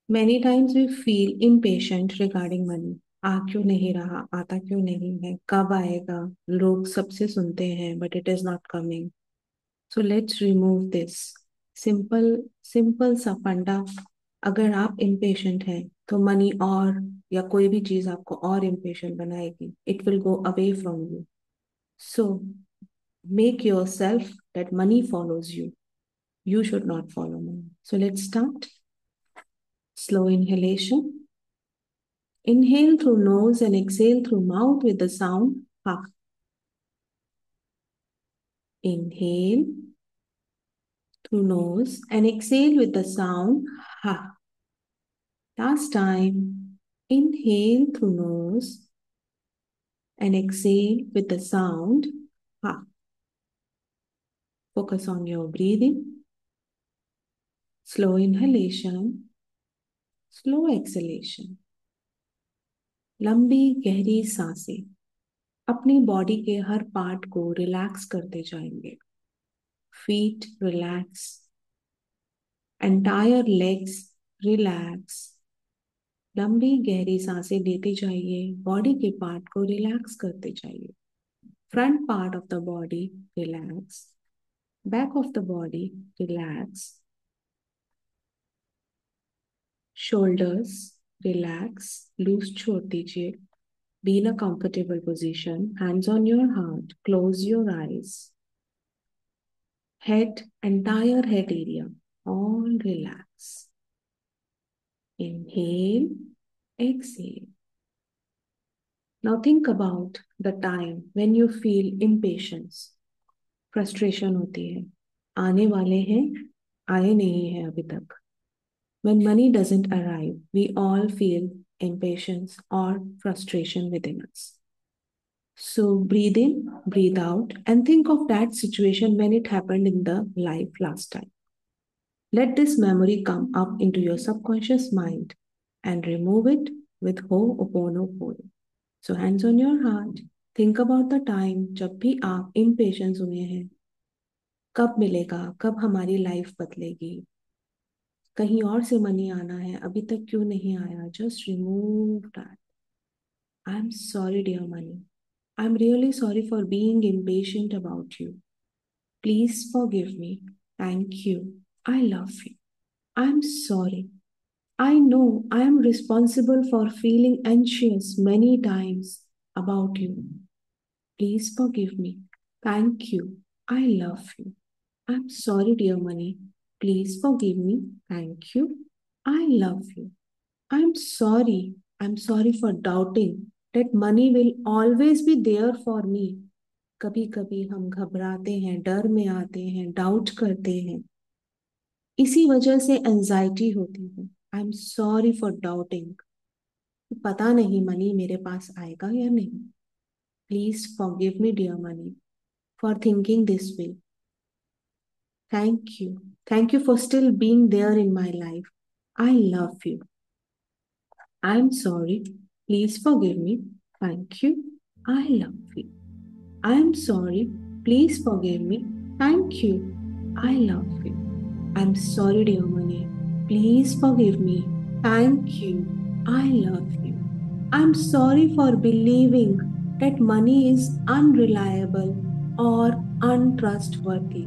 Many times we feel impatient regarding money. आ क्यों नहीं रहा, आता क्यों नहीं है, कब आएगा? लोग सबसे सुनते हैं but it is not coming. So let's remove this simple simple सा फंडा. अगर आप इम्पेशेंट हैं तो मनी और या कोई भी चीज आपको और इम्पेशेंट बनाएगी. It will go away from you. So make your self that money follows you. You should not follow money. So let's start. Slow inhalation. Inhale through nose and exhale through mouth with the sound ha. Inhale through nose and exhale with the sound ha. Last time. Inhale through nose and exhale with the sound ha. Focus on your breathing. Slow inhalation. Slow exhalation. लंबी गहरी सांसें अपनी body के हर part को relax करते जाएंगे. Feet relax, entire legs relax. लंबी गहरी सांसें लेते जाइए, बॉडी के पार्ट को रिलैक्स करते जाइए. Front part of the body relax, back of the body relax, shoulders relax, loose छोड़ दीजिए. Be in a comfortable position, hands on your heart, close your eyes. Head, entire head area, all relax. Inhale, exhale. Now think about the time when you feel impatience. Frustration होती है. आने वाले हैं, आए नहीं हैं अभी तक. When money doesn't arrive, we all feel impatience or frustration within us. So breathe in, breathe out, and think of that situation when it happened in the life last time. Let this memory come up into your subconscious mind and remove it with Ho'oponopono. So hands on your heart. Think about the time जब भी आप impatience हुए हैं. कब मिलेगा, कब हमारी life बदलेगी, कहीं और से मनी आना है, अभी तक क्यों नहीं आया. Just remove that. I am sorry dear money. I am really sorry for being impatient about you. Please forgive me. Thank you. I love you. I am sorry. I know I am responsible for feeling anxious many times about you. Please forgive me. Thank you. I love you. I'm sorry, dear money. Please forgive me. Thank you. I love you. I'm sorry. I'm sorry for doubting that money will always be there for me. कभी कभी हम घबराते हैं, डर में आते हैं, doubt करते हैं. इसी वजह से एंजाइटी होती है. I am sorry for doubting. पता नहीं मनी मेरे पास आएगा या नहीं. Please forgive me dear money for thinking this way. Thank you. Thank you for still being there in my life. I love you. I am sorry. Please forgive me. Thank you. I love you. I am sorry. Please forgive me. Thank you. I love you. I'm sorry, dear money. Please forgive me. Thank you. I love you. I'm sorry for believing that money is unreliable or untrustworthy.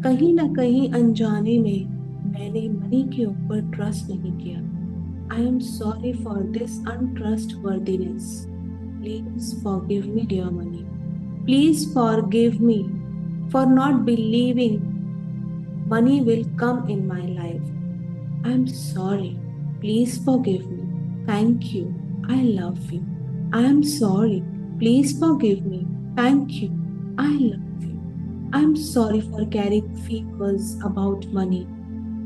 कहीं ना कहीं अनजाने में मैंने money के ऊपर trust नहीं किया. I am sorry for this untrustworthiness. Please forgive me, dear money. Please forgive me for not believing money will come in my life. I'm sorry. Please forgive me. Thank you. I love you. I'm sorry. Please forgive me. Thank you. I love you. I'm sorry for carrying fears about money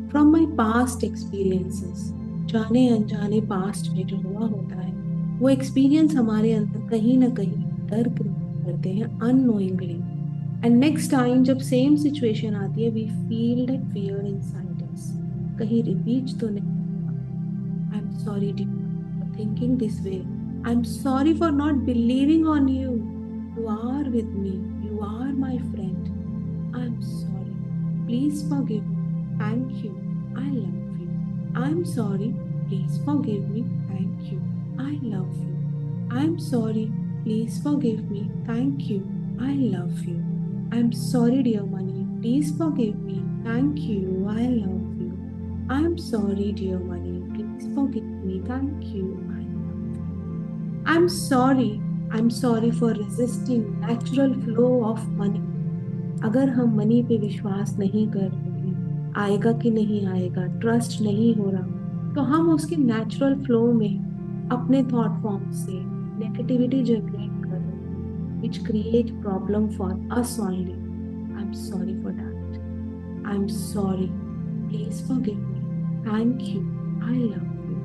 from my past experiences. जाने अनजाने past में जो हुआ होता है वो experience हमारे अंदर कहीं ना कहीं डर क्रिएट करते हैं अननोइंगली. एंड नेक्स्ट टाइम जब सेम सिचुएशन आती है we feel that fear inside us. कहीं रिपीट तो नहीं. I am sorry for thinking this way. I am sorry for not believing on you. You are with me. You are my friend. I am sorry. Please forgive me. Thank you. I love you. I am sorry. Please forgive me. Thank you. I love you. I'm sorry. Please forgive me. Thank you. I love you. I'm sorry, dear money. Please forgive me. Thank you. I love you. I'm sorry, dear money. Please forgive me. Thank you. I love you. I'm sorry. I'm sorry for resisting natural flow of money. अगर हम money पे विश्वास नहीं कर रहे हैं, आएगा कि नहीं आएगा, ट्रस्ट नहीं हो रहा, तो हम उसके नेचुरल फ्लो में अपने थॉट फॉर्म से नेगेटिविटी जनरेट कर रहे हैं, which create problem for us only. I'm sorry for that. I'm sorry. Please forgive me. Thank you. I love you.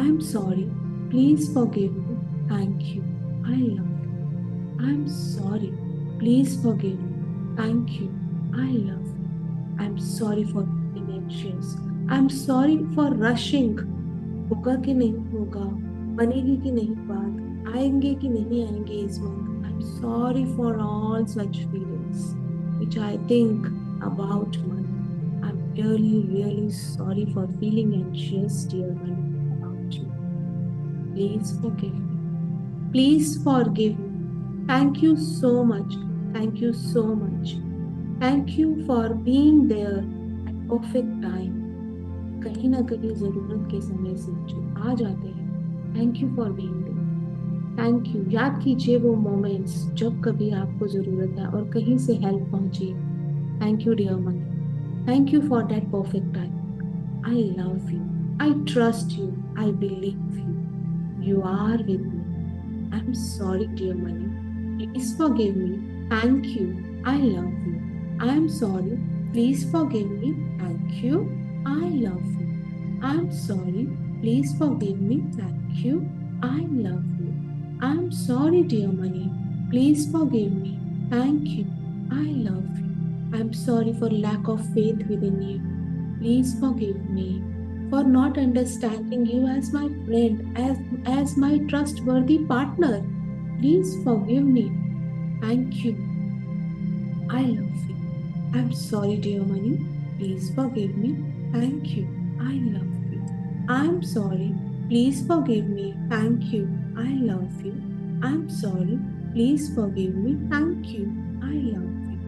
I'm sorry. Please forgive me. Thank you. I love you. I'm sorry. Please forgive me. Thank you. I love you. I'm sorry for being anxious. I'm sorry for rushing. होगा कि नहीं होगा, बनेगी कि नहीं बात, आएंगे कि नहीं आएंगे इस month. I'm sorry for all such feelings which I think about money. I'm really, really sorry for feeling anxious, dear money, about you. Please forgive me. Please forgive me. Thank you so much. Thank you so much. Thank you for being there at perfect time. कहीं ना कहीं जरूरत के समय से जो आ जाते हैं. Thank you for being there. Thank you. याद कीजिए वो moments जब कभी आपको जरूरत है और कहीं से हेल्प पहुंची. Thank you, dear money. Thank you for that perfect time. I love you. I trust you. I believe you. You are with me. I'm sorry, dear money. Please forgive me. Thank you. I love you. I'm sorry. Please forgive me. Thank you. I love you. I'm sorry. Please forgive me. Thank you. I love you. I'm sorry, dear money. Please forgive me. Thank you. I love you. I'm sorry for lack of faith within you. Please forgive me for not understanding you as my friend, as my trustworthy partner. Please forgive me. Thank you. I love you. I'm sorry, dear money. Please forgive me. Thank you. I love you. I'm sorry. Please forgive me. Thank you. I love you. I'm sorry. Please forgive me. Thank you. I love you.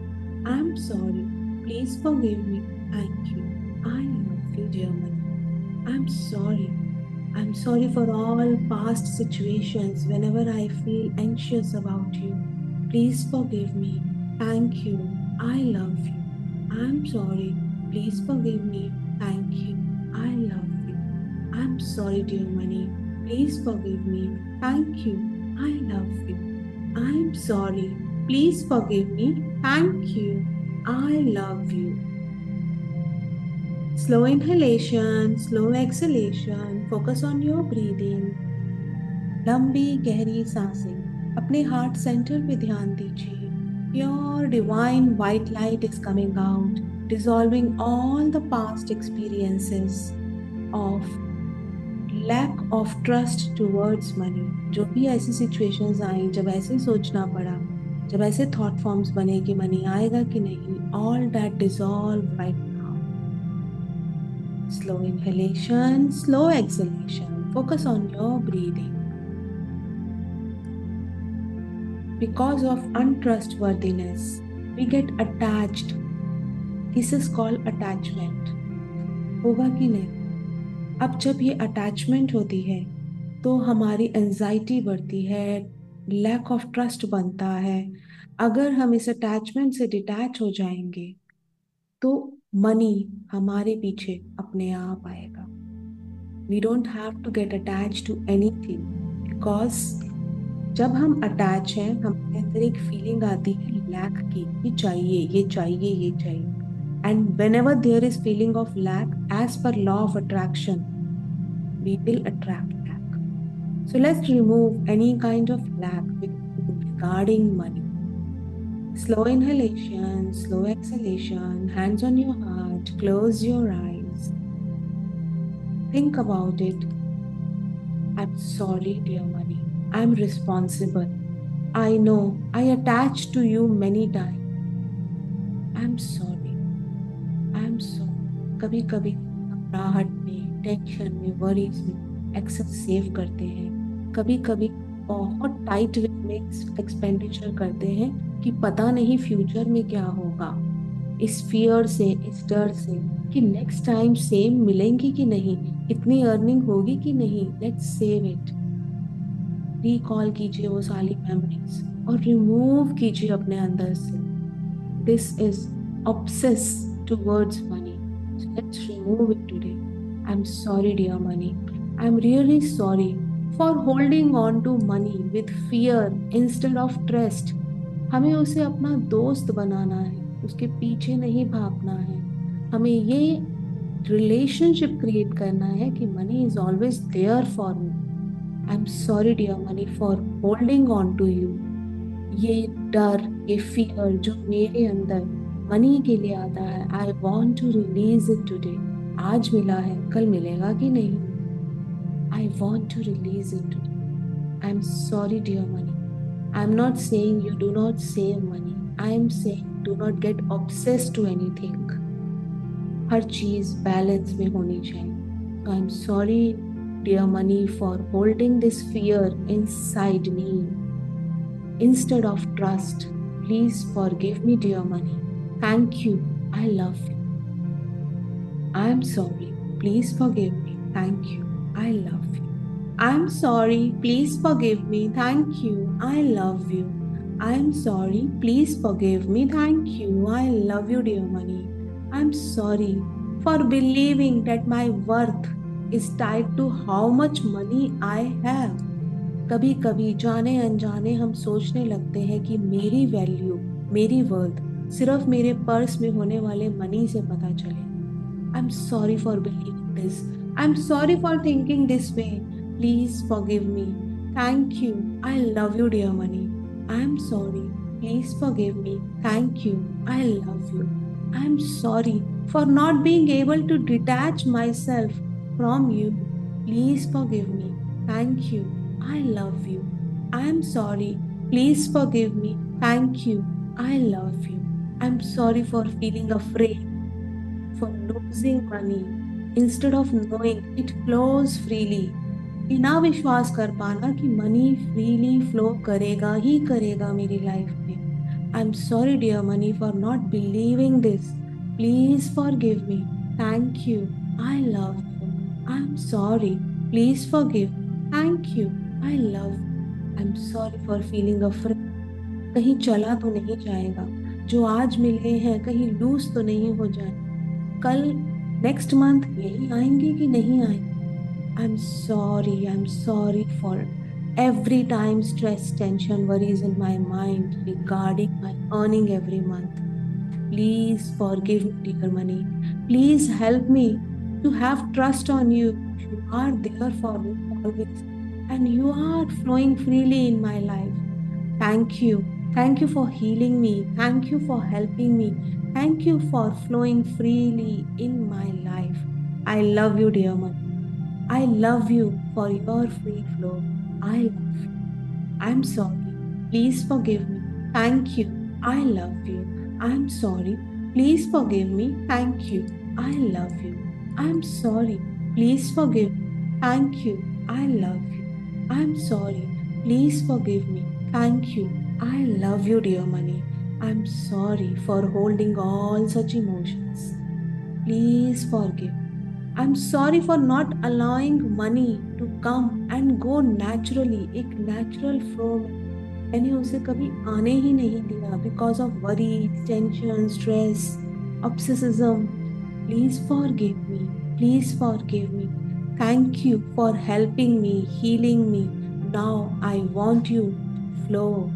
I'm sorry. Please forgive me. Thank you. I love you, dear money. I'm sorry. I'm sorry for all past situations whenever I feel anxious about you. Please forgive me. Thank you. I love you. I'm sorry. Please forgive me. Thank you. I love you. I'm sorry, dear money. Please forgive me. Thank you. I love you. I'm sorry. Please forgive me. Thank you. I love you. Slow inhalation, slow exhalation. Focus on your breathing. लंबी गहरी सांसें. अपने heart centre पे ध्यान दीजिए. Pure divine white light is coming out, dissolving all the past experiences of lack of trust towards money. जो भी ऐसी situations आई, जब ऐसे सोचना पड़ा, जब ऐसे thought forms बने कि मनी आएगा कि नहीं, all that dissolve right now. Slow inhalation, slow exhalation. Focus on your breathing. Because of untrustworthiness, we get attached. This is called attachment. होगा कि नहीं? अब जब ये attachment होती है, तो हमारी एंजाइटी बढ़ती है, लैक ऑफ ट्रस्ट बनता है. अगर हम इस अटैचमेंट से डिटैच हो जाएंगे, तो मनी हमारे पीछे अपने आप आएगा. We don't have to get attached to anything, because जब हम अटैच हैं, हमारे अंदर एक फीलिंग आती है लैक की, ये चाहिए, ये चाहिए, ये चाहिए. And whenever there is feeling of lack, as per law of attraction, we will attract lack. So let's remove any kind of lack regarding money. Slow inhalation, slow exhalation, hands on your heart, close your eyes. Think about it. I'm sorry, dear money. I'm responsible. I know I attached to you many times. I'm sorry. I'm sorry. कभी कभी घबराहट में, tension में, worries में access save करते हैं। कभी कभी बहुत टाइट वे में एक्सपेंडिचर करते हैं कि पता नहीं फ्यूचर में क्या होगा। इस फियर से, इस डर से कि नेक्स्ट टाइम सेम मिलेंगी कि नहीं, इतनी अर्निंग होगी कि नहीं, लेट्स सेव इट। रिकॉल कीजिए वो सारी मेमोरीज और रिमूव कीजिए अपने अंदर से। This is obsess towards money. So let's remove it today. I'm sorry, dear money. I'm really sorry for holding on to money with fear instead of trust. हमें उसे अपना दोस्त बनाना है, उसके पीछे नहीं भागना है। हमें ये रिलेशनशिप क्रिएट करना है कि money is always there for me. I am sorry dear money for holding on to you. ये डर, ये फियर जो मेरे अंदर मनी के लिए आता है, I want to release it today. आज मिला है, कल मिलेगा कि नहीं, I want to release it today. I am sorry dear money. I am not saying you do not save money, I am saying do not get obsessed to anything. हर चीज balance में होनी चाहिए। I am sorry dear money for holding this fear inside me instead of trust. Please forgive me, dear money. Thank you. I love you. I am sorry. Please forgive me. Thank you. I love you. I am sorry. Please forgive me. Thank you. I love you. I am sorry. Please forgive me. Thank you. I love you, dear money. I am sorry for believing that my worth is tied to how much money I have. कभी कभी जाने अनजाने हम सोचने लगते हैं कि मेरी वैल्यू, मेरी वर्थ सिर्फ मेरे पर्स में होने वाले मनी से पता चले। I am sorry for believing this. I am sorry for thinking this way. Please forgive me. Thank you. I love you dear money. I am sorry. Please forgive me. Thank you. I love you. I am sorry for not being able to detach myself from you. Please forgive me. Thank you. I love you. I am sorry. Please forgive me. Thank you. I love you. I'm sorry for feeling afraid, for losing money instead of knowing it flows freely. बिना विश्वास कर पाना कि money freely flow करेगा ही करेगा मेरी life में। I am sorry dear money for not believing this. Please forgive me. Thank you. I love you. I am sorry. Please forgive. Thank you. I love. I am sorry for feeling afraid. कहीं चला तो नहीं जाएगा, जो आज मिले हैं कहीं लूज तो नहीं हो जाए, कल नेक्स्ट मंथ यही आएंगे कि नहीं आएंगे। आई am sorry. I am sorry for every time stress, tension, worries in my mind regarding my earning every month. Please forgive me, dear money. Please help me to have trust on you. You are there for me always, and you are flowing freely in my life. Thank you. Thank you for healing me. Thank you for helping me. Thank you for flowing freely in my life. I love you, dear money. I love you for your free flow. I love you. I'm sorry. Please forgive me. Thank you. I love you. I'm sorry. Please forgive me. Thank you. I love you. I'm sorry. Please forgive me. Thank you. I love you. I'm sorry. Please forgive me. Thank you. I love you, dear money. I'm sorry for holding all such emotions. Please forgive. I'm sorry for not allowing money to come and go naturally, एक natural flow में मैंने उसे कभी आने ही नहीं दिया because of worry, tension, stress, obsessivism. Please forgive me. Please forgive me. Thank you for helping me, healing me. Now I want you to flow,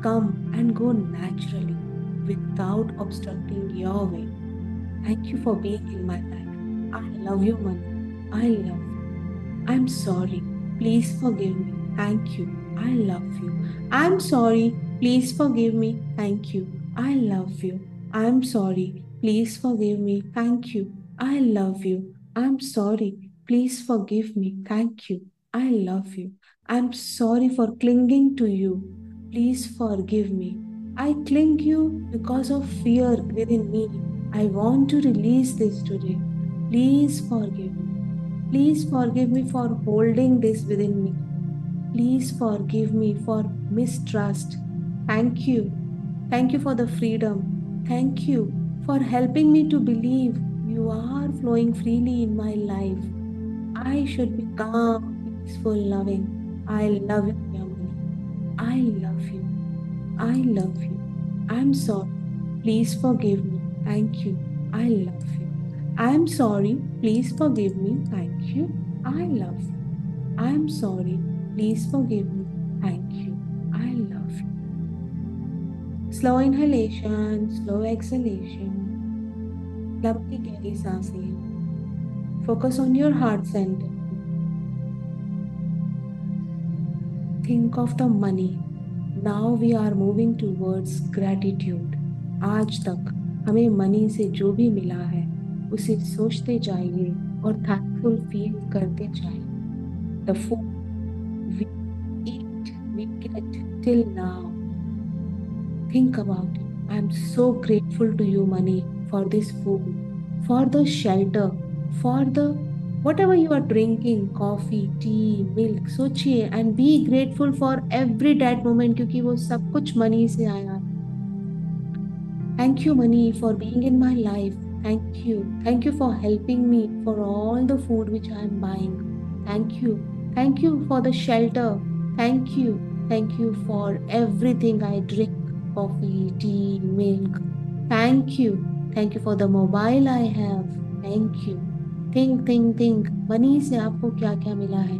come and go naturally without obstructing your way. Thank you for being in my life. I love you, money. I love you. I'm sorry. Please forgive me. Thank you. I love you. I'm sorry. Please forgive me. Thank you. I love you. I'm sorry. Please forgive me. Thank you. I love you. I'm sorry. Please forgive me. Thank you. I love you. I'm sorry for clinging to you. Please forgive me. I cling you because of fear within me. I want to release this today. Please forgive me. Please forgive me for holding this within me. Please forgive me for mistrust. Thank you. Thank you for the freedom. Thank you for helping me to believe you are flowing freely in my life. I should be calm, peaceful, loving. I love you, Yamini. I love you. I love you. I'm sorry. Please forgive me. Thank you. I love you. I'm sorry. Please forgive me. Thank you. I love you. I'm sorry. Please forgive me. Thank you. I love you. Slow inhalation, slow exhalation. लंबी गहरी सांसें. Focus on your heart center. Think of the money. Now we are moving towards gratitude. आज तक हमें money से जो भी मिला है उसे सोचते जाइए और थैंकफुल फील करते जाइए. The food we eat, we get till now. Think about it. I'm so grateful to you, money, for this food, for the shelter, for the whatever you are drinking, coffee, tea, milk. सोचिए and be grateful for every that moment क्योंकि वो सब कुछ money से आया. Thank you, money, for being in my life. Thank you. Thank you for helping me for all the food which I am buying. Thank you. Thank you for the shelter. Thank you. Thank you for everything I drink coffee, tea, milk. Thank you. Thank you for the mobile I have. Thank you. Think. Money से आपको क्या क्या मिला है?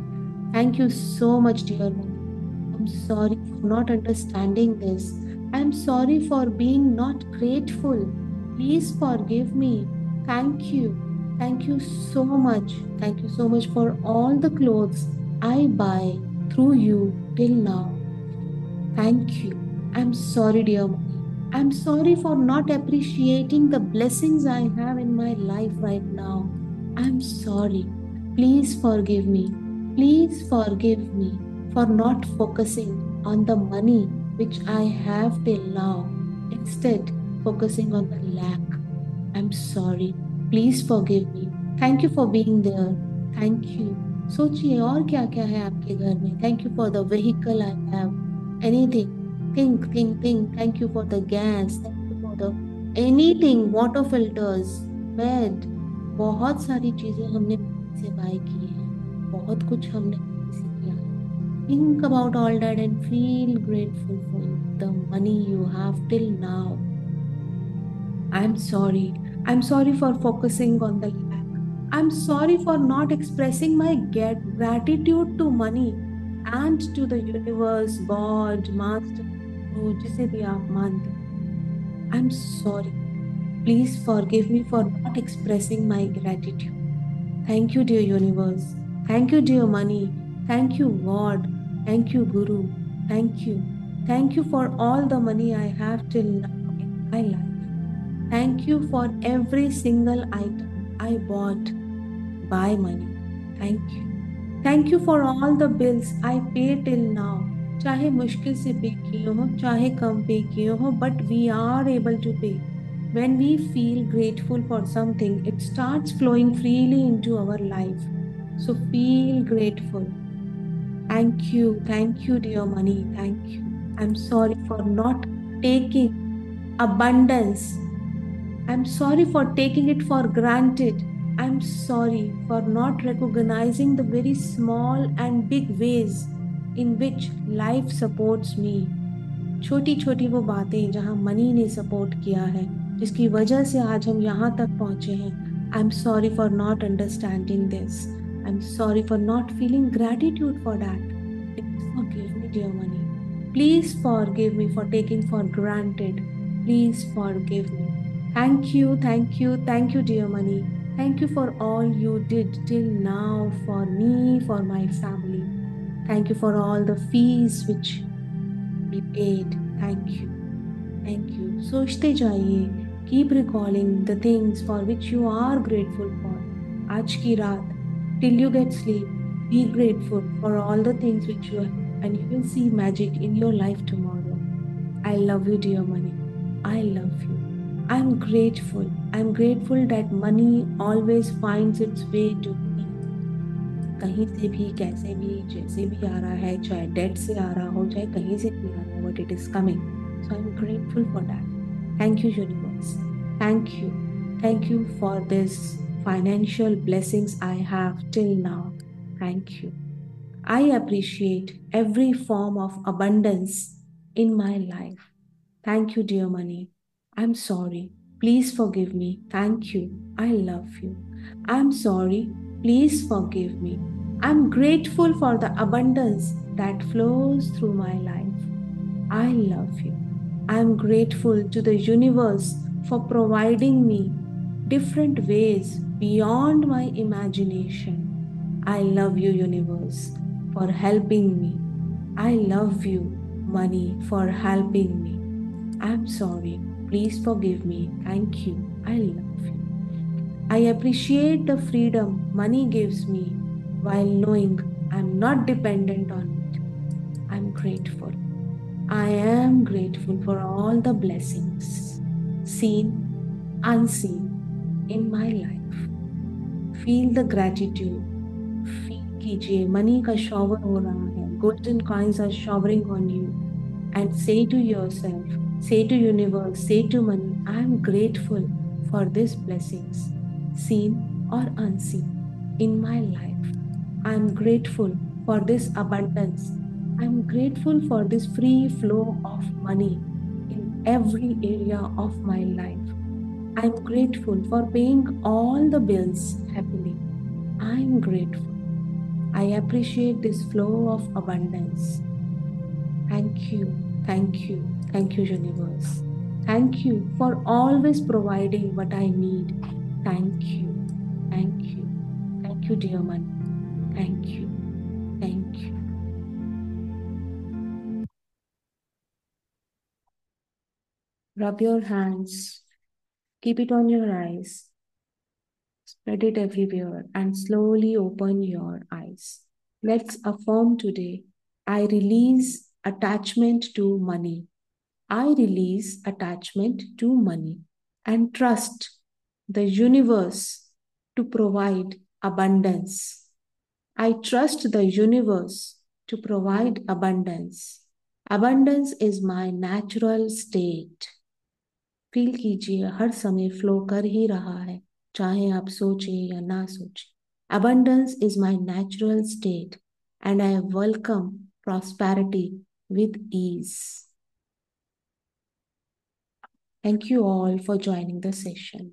Thank you so much, dear money. I'm sorry for not understanding this. I'm sorry for being not grateful. Please forgive me. Thank you. Thank you so much. Thank you so much for all the clothes I buy through you till now. Thank you. I'm sorry, dear mommy. I'm sorry for not appreciating the blessings I have in my life right now. I'm sorry. Please forgive me. Please forgive me for not focusing on the money which I have till now. Instead, focusing on the lack. I'm sorry. Please forgive me. Thank you for being there. Thank you. सोचिए और क्या क्या है आपके घर में. Thank you for the vehicle I have. Anything. Think. Thank you for the gas. Thank you for the anything. Water filters, bed. बहुत सारी चीजें हमने से बाय की हैं. बहुत कुछ हमने से किया है. Think about all that and feel grateful for the money you have till now. I'm sorry. I'm sorry for focusing on the lack. I'm sorry for not expressing my gratitude to money and to the universe, God, Master, Guru, जिसे भी आप मानते हैं. I'm sorry. Please forgive me for not expressing my gratitude. Thank you, dear universe. Thank you, dear money. Thank you, God. Thank you, Guru. Thank you. Thank you for all the money I have till now in my life. Thank you for every single item I bought by money. Thank you. Thank you for all the bills I pay till now. चाहे मुश्किल से पे किए हो, चाहे कम पे किए हो, but we are able to pay. When we feel grateful for something, it starts flowing freely into our life. So feel grateful. Thank you, dear money. Thank you. I'm sorry for not taking abundance. I'm sorry for taking it for granted. I'm sorry for not recognizing the very small and big ways in which life supports me. छोटी छोटी वो बातें जहाँ money ने support किया है, जिसकी वजह से आज हम यहाँ तक पहुँचे हैं. I'm sorry for not understanding this. I'm sorry for not feeling gratitude for that. Please forgive me, dear money. Please forgive me for taking for granted. Please forgive me. Thank you, dear money. Thank you for all you did till now for me, for my family. Thank you for all the fees which we paid. Thank you. सोचते जाइए. Keep recalling the things for which you are grateful for. आज की रात, till you get sleep, be grateful for all the things which you have, and you will see magic in your life tomorrow. I love you, dear money. I love you. I'm grateful. I'm grateful that money always finds its way to me. कहीं से भी, कैसे भी, जैसे भी आ रहा है, चाहे डेट से आ रहा हो, चाहे कहीं से भी आ रहा हो, but it is coming. So I am grateful for that. Thank you universe. Thank you. Thank you for this financial blessings I have till now. Thank you. I appreciate every form of abundance in my life. Thank you, dear money. I'm sorry. Please forgive me. Thank you. I love you. I'm sorry. Please forgive me. I'm grateful for the abundance that flows through my life. I love you. I'm grateful to the universe for providing me different ways beyond my imagination. I love you, universe, for helping me. I love you, money, for helping me. I'm sorry. Please forgive me. Thank you. I love you. I appreciate the freedom money gives me while knowing I'm not dependent on it. I'm grateful. I am grateful for all the blessings, seen, unseen, in my life. Feel the gratitude. Feel कीजिए money का shower हो रहा है. Golden coins are showering on you. And say to yourself, say to universe, say to money, I am grateful for these blessings, seen or unseen, in my life. I am grateful for this abundance. I am grateful for this free flow of money in every area of my life. I am grateful for paying all the bills happily. I am grateful. I appreciate this flow of abundance. Thank you, thank you, thank you, universe. Thank you for always providing what I need. Thank you, thank you, thank you, dear money. Thank you, thank you. Rub your hands, keep it on your eyes, spread it everywhere, and slowly open your eyes. Let's affirm today I release attachment to money. I release attachment to money and trust the universe to provide abundance. I trust the universe to provide abundance. Abundance is my natural state. Feel कीजिए हर समय flow कर ही रहा है, चाहे आप सोचे या ना सोचे. Abundance is my natural state and I welcome prosperity with ease. Thank you all for joining the session.